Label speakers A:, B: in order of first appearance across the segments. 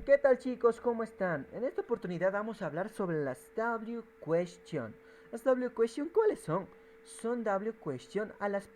A: ¿Qué tal chicos? ¿Cómo están? En esta oportunidad vamos a hablar sobre las W question. Las W question, ¿cuáles son? Son W question a las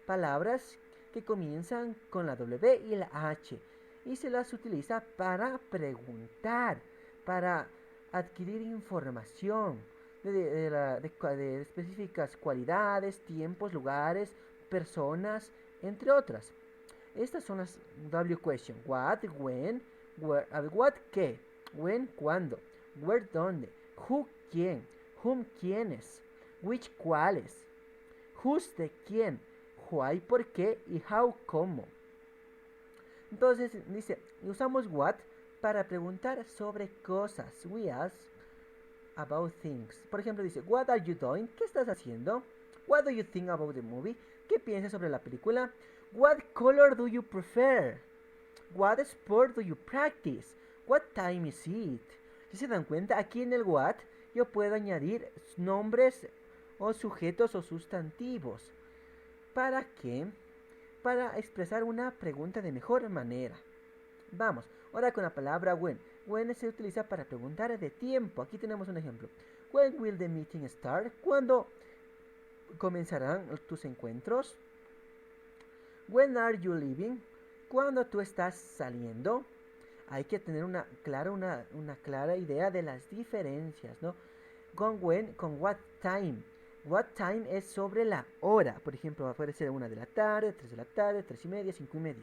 A: palabras que comienzan con la W y la H y se las utiliza para preguntar, para adquirir información de específicas cualidades, tiempos, lugares, personas, entre otras. Estas son las W question. What, when, where, what, qué, when, cuándo, where, dónde, who, quién, whom, quiénes, which, cuáles, whose, de quién, why, por qué y how, cómo. Entonces dice, usamos what para preguntar sobre cosas. We ask about things. Por ejemplo, dice, what are you doing? ¿Qué estás haciendo? What do you think about the movie? ¿Qué piensas sobre la película? What color do you prefer? What sport do you practice? What time is it? Si se dan cuenta, aquí en el what yo puedo añadir nombres o sujetos o sustantivos. ¿Para qué? Para expresar una pregunta de mejor manera. Vamos, ahora con la palabra when. When se utiliza para preguntar de tiempo. Aquí tenemos un ejemplo. When will the meeting start? ¿Cuándo comenzarán tus encuentros? When are you leaving? ¿Cuándo tú estás saliendo? Hay que tener una clara idea de las diferencias, ¿no? Con when, con what time. What time es sobre la hora. Por ejemplo, puede ser 1 de la tarde, 3 de la tarde, 3:30, 5:30.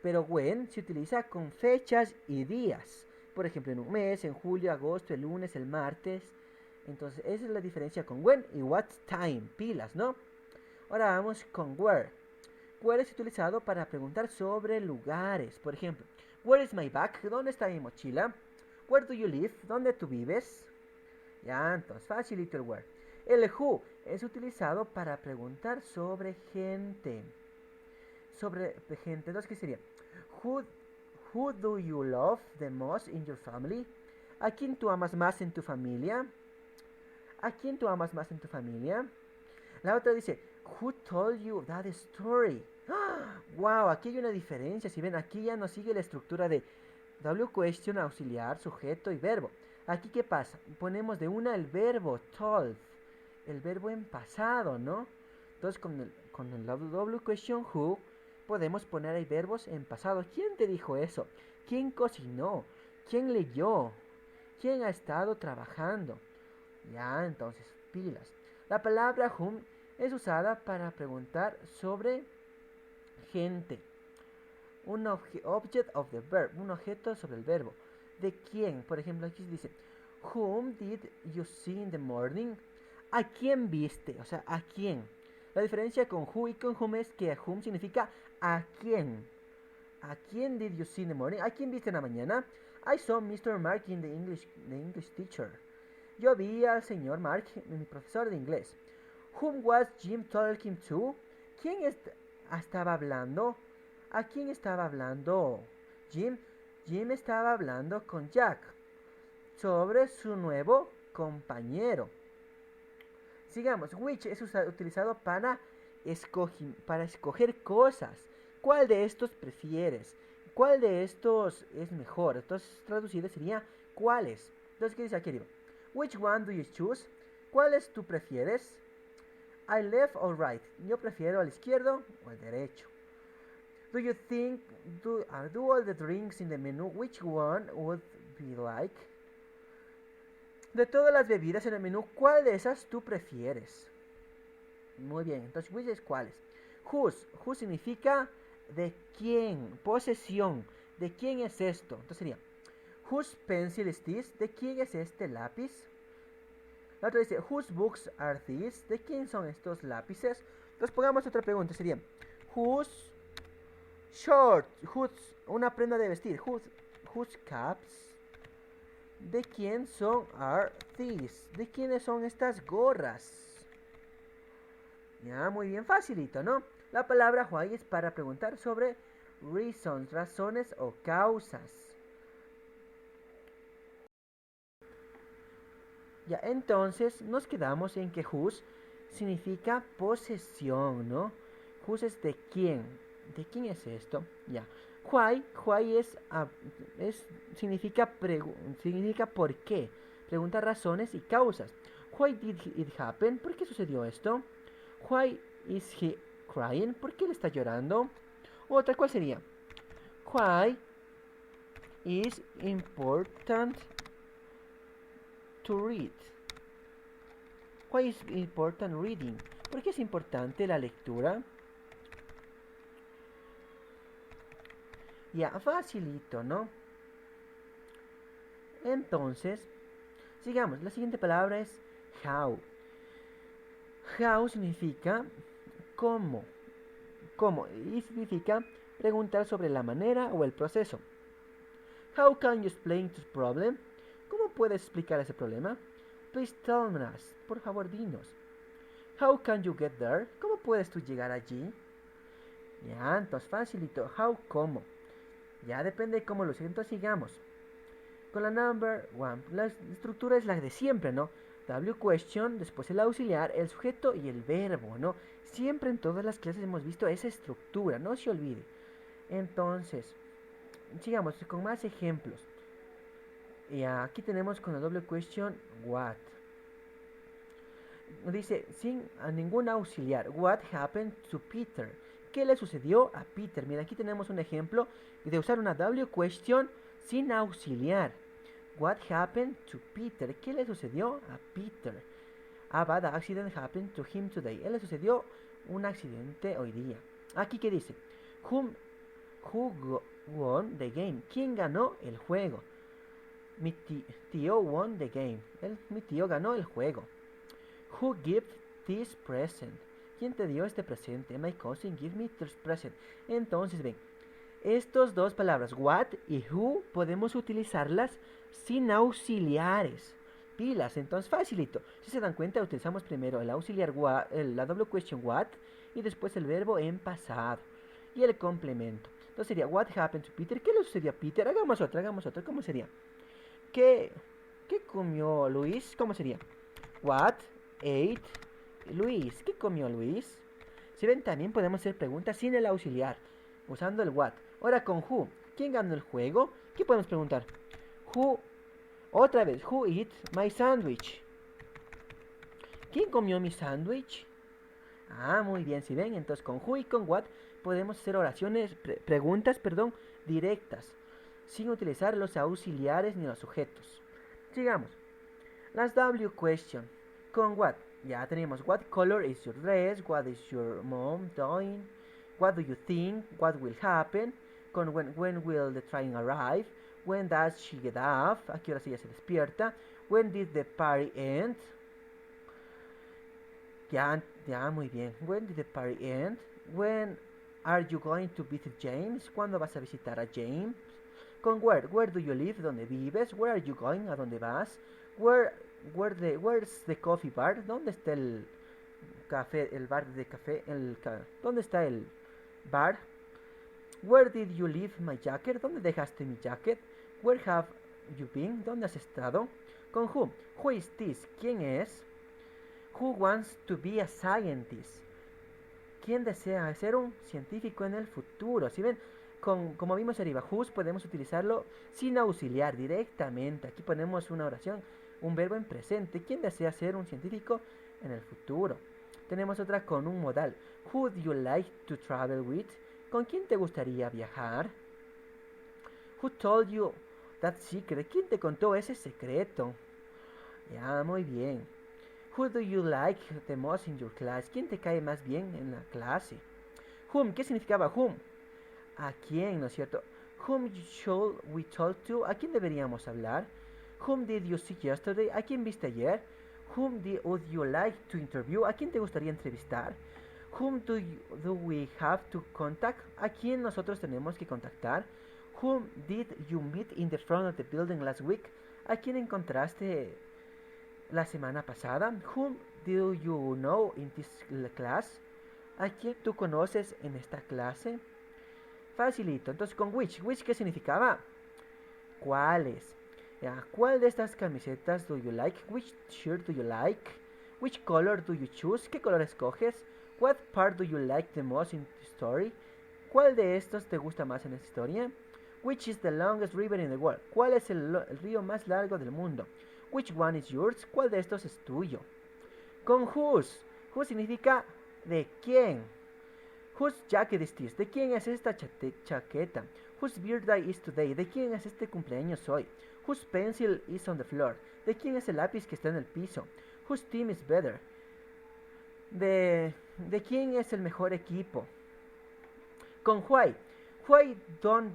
A: Pero when se utiliza con fechas y días. Por ejemplo, en un mes, en julio, agosto, el lunes, el martes. Entonces, esa es la diferencia con when y what time. Pilas, ¿no? Ahora vamos con where. Where es utilizado para preguntar sobre lugares. Por ejemplo, where is my bag? ¿Dónde está mi mochila? Where do you live? ¿Dónde tú vives? Ya, entonces, facilito el where. El who es utilizado para preguntar sobre gente. Sobre gente. Entonces, ¿qué sería? Who, who do you love the most in your family? ¿A quién tú amas más en tu familia? ¿A quién tú amas más en tu familia? La otra dice, who told you that story? ¡Ah! Wow, aquí hay una diferencia. Si ven, aquí ya no sigue la estructura de W question, auxiliar, sujeto y verbo. Aquí, ¿qué pasa? Ponemos de una el verbo told, el verbo en pasado, ¿no? Entonces, con el W question who, podemos poner ahí verbos en pasado. ¿Quién te dijo eso? ¿Quién cocinó? ¿Quién leyó? ¿Quién ha estado trabajando? Ya, entonces, pilas. La palabra whom es usada para preguntar sobre gente. Un object of the verb, un objeto sobre el verbo. ¿De quién? Por ejemplo, aquí dice, whom did you see in the morning? ¿A quién viste? O sea, ¿a quién? La diferencia con who y con whom es que whom significa ¿a quién? ¿A quién did you see in the morning? ¿A quién viste en la mañana? I saw Mr. Mark in the English teacher. Yo vi al señor Mark, mi profesor de inglés. Whom was Jim talking to? ¿Quién estaba hablando? ¿A quién estaba hablando Jim? Jim estaba hablando con Jack sobre su nuevo compañero. Sigamos. Which es utilizado para escoger cosas. ¿Cuál de estos prefieres? ¿Cuál de estos es mejor? Entonces, traducido sería ¿cuáles? Entonces, ¿qué dice aquí arriba? Which one do you choose? ¿Cuáles tú prefieres? I left or right. Yo prefiero al izquierdo o al derecho. Do you think, do all the drinks in the menu, which one would be like? De todas las bebidas en el menú, ¿cuál de esas tú prefieres? Muy bien, entonces, which es cuáles. Whose significa de quién, posesión, de quién es esto. Entonces sería, whose pencil is this? ¿De quién es este lápiz? La otra dice, whose books are these? ¿De quién son estos lápices? Entonces pongamos otra pregunta, sería, whose shorts, una prenda de vestir, whose caps? ¿De quién son are these? ¿De quiénes son estas gorras? Ya, muy bien, facilito, ¿no? La palabra why es para preguntar sobre reasons, razones o causas. Ya, entonces nos quedamos en que whose significa posesión, ¿no? Whose es de quién. ¿De quién es esto? Ya. Why significa, significa por qué. Pregunta razones y causas. Why did it happen? ¿Por qué sucedió esto? Why is he crying? ¿Por qué él está llorando? Otra, ¿cuál sería? Why is important to read? Why is important reading? ¿Por qué es importante la lectura? Ya, facilito, ¿no? Entonces, sigamos. La siguiente palabra es how. How significa cómo. ¿Cómo? Y significa preguntar sobre la manera o el proceso. How can you explain this problem? ¿Cómo puedes explicar ese problema? Please tell us. Por favor, dinos. How can you get there? ¿Cómo puedes tú llegar allí? Ya, entonces facilito. How, ¿cómo? Ya depende de cómo lo siento. Entonces sigamos. Con la number one. La estructura es la de siempre, ¿no? W question, después el auxiliar, el sujeto y el verbo, ¿no? Siempre en todas las clases hemos visto esa estructura, no se olvide. Entonces, sigamos con más ejemplos. Y aquí tenemos con la doble question, what. Dice, sin ningún auxiliar, what happened to Peter? ¿Qué le sucedió a Peter? Mira, aquí tenemos un ejemplo de usar una W question sin auxiliar. What happened to Peter? ¿Qué le sucedió a Peter? A bad accident happened to him today. Él le sucedió un accidente hoy día. Aquí que dice, who won the game? ¿Quién ganó el juego? Mi tío won the game. Mi tío ganó el juego. Who gave this present? ¿Quién te dio este presente? My cousin gave me this present. Entonces, ven, estas dos palabras, what y who, podemos utilizarlas sin auxiliares. Pilas, entonces facilito. Si se dan cuenta, utilizamos primero el auxiliar what, la double question what, y después el verbo en pasado. Y el complemento. Entonces sería, what happened to Peter? ¿Qué le sucedió a Peter? Hagamos otra. ¿Cómo sería? ¿Qué comió Luis? ¿Cómo sería? What ate Luis? ¿Qué comió Luis? Si ven, también podemos hacer preguntas sin el auxiliar, usando el what. Ahora con who. ¿Quién ganó el juego? ¿Qué podemos preguntar? Otra vez, who ate my sandwich? ¿Quién comió mi sándwich? Muy bien, si ven, entonces con who y con what podemos hacer oraciones, preguntas, directas, sin utilizar los auxiliares ni los sujetos. Sigamos. Las W question. Con what? Ya tenemos what color is your dress, what is your mom doing, what do you think, what will happen, con when will the train arrive, when does she get up, a qué hora ella se despierta, when did the party end. Ya, muy bien. When did the party end? When are you going to visit James? ¿Cuándo vas a visitar a James? Con where do you live? ¿Dónde vives? Where are you going? ¿A dónde vas? Where's the coffee bar? ¿Dónde está el café, el bar de café? ¿Dónde está el bar? Where did you leave my jacket? ¿Dónde dejaste mi jacket? Where have you been? ¿Dónde has estado? Con who? Who is this? ¿Quién es? Who wants to be a scientist? ¿Quién desea ser un científico en el futuro? Si ven, como vimos arriba, whose podemos utilizarlo sin auxiliar directamente. Aquí ponemos una oración, un verbo en presente. ¿Quién desea ser un científico en el futuro? Tenemos otra con un modal. Who do you like to travel with? ¿Con quién te gustaría viajar? Who told you that secret? ¿Quién te contó ese secreto? Ya, muy bien. Who do you like the most in your class? ¿Quién te cae más bien en la clase? Whom, ¿qué significaba whom? ¿A quién, no es cierto? Whom should we talk to? ¿A quién deberíamos hablar? Whom did you see yesterday? ¿A quién viste ayer? Whom would you like to interview? ¿A quién te gustaría entrevistar? Whom do we have to contact? ¿A quién nosotros tenemos que contactar? Whom did you meet in the front of the building last week? ¿A quién encontraste la semana pasada? Whom do you know in this class? ¿A quién tú conoces en esta clase? Facilito. Entonces con which ¿qué significaba? ¿Cuáles? ¿Cuál de estas camisetas do you like? Which shirt do you like? Which color do you choose? ¿Qué color escoges? What part do you like the most in the story? ¿Cuál de estos te gusta más en esta historia? Which is the longest river in the world? ¿Cuál es el río más largo del mundo? Which one is yours? ¿Cuál de estos es tuyo? Con whose. Who significa de quién. Whose jacket is this? ¿De quién es esta chaqueta? Whose birthday is today? ¿De quién es este cumpleaños hoy? Whose pencil is on the floor? ¿De quién es el lápiz que está en el piso? Whose team is better? ¿De quién es el mejor equipo? Con why. Why don't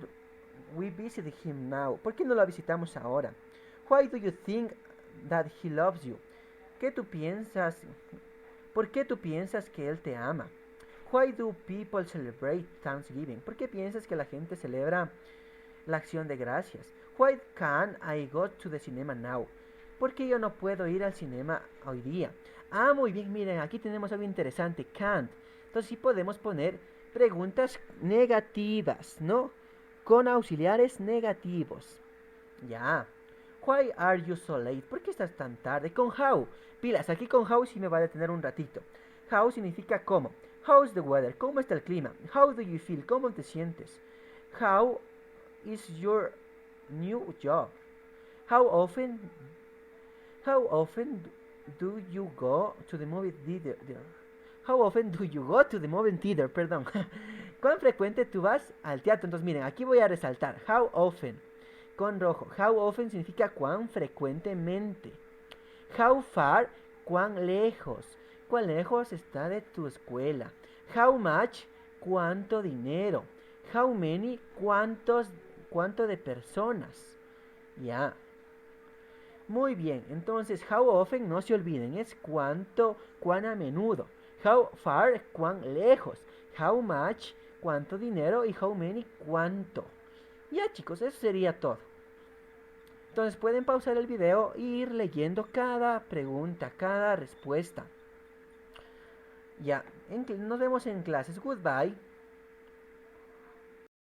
A: we visit him now? ¿Por qué no lo visitamos ahora? Why do you think that he loves you? ¿Qué tú piensas? ¿Por qué tú piensas que él te ama? Why do people celebrate Thanksgiving? ¿Por qué piensas que la gente celebra la acción de gracias? Why can't I go to the cinema now? ¿Por qué yo no puedo ir al cinema hoy día? Ah, muy bien, miren, aquí tenemos algo interesante, can't. Entonces sí podemos poner preguntas negativas, ¿no? Con auxiliares negativos. Ya. Why are you so late? ¿Por qué estás tan tarde? Con how. Pilas, aquí con how sí me va a detener un ratito. How significa cómo. How's the weather? ¿Cómo está el clima? How do you feel? ¿Cómo te sientes? How is your new job? How often do you go to the movie theater? How often do you go to the movie theater? Perdón. ¿Cuán frecuente tú vas al teatro? Entonces miren, aquí voy a resaltar. How often. Con rojo. How often significa cuán frecuentemente. How far, cuán lejos. ¿Cuán lejos está de tu escuela? How much, cuánto dinero. How many, cuánto de personas. Ya. Muy bien, entonces how often no se olviden, es cuánto, cuán a menudo. How far, cuán lejos. How much, cuánto dinero. Y how many, cuánto. Ya chicos, eso sería todo. Entonces pueden pausar el video e ir leyendo cada pregunta, cada respuesta. Ya, nos vemos en clases. Goodbye.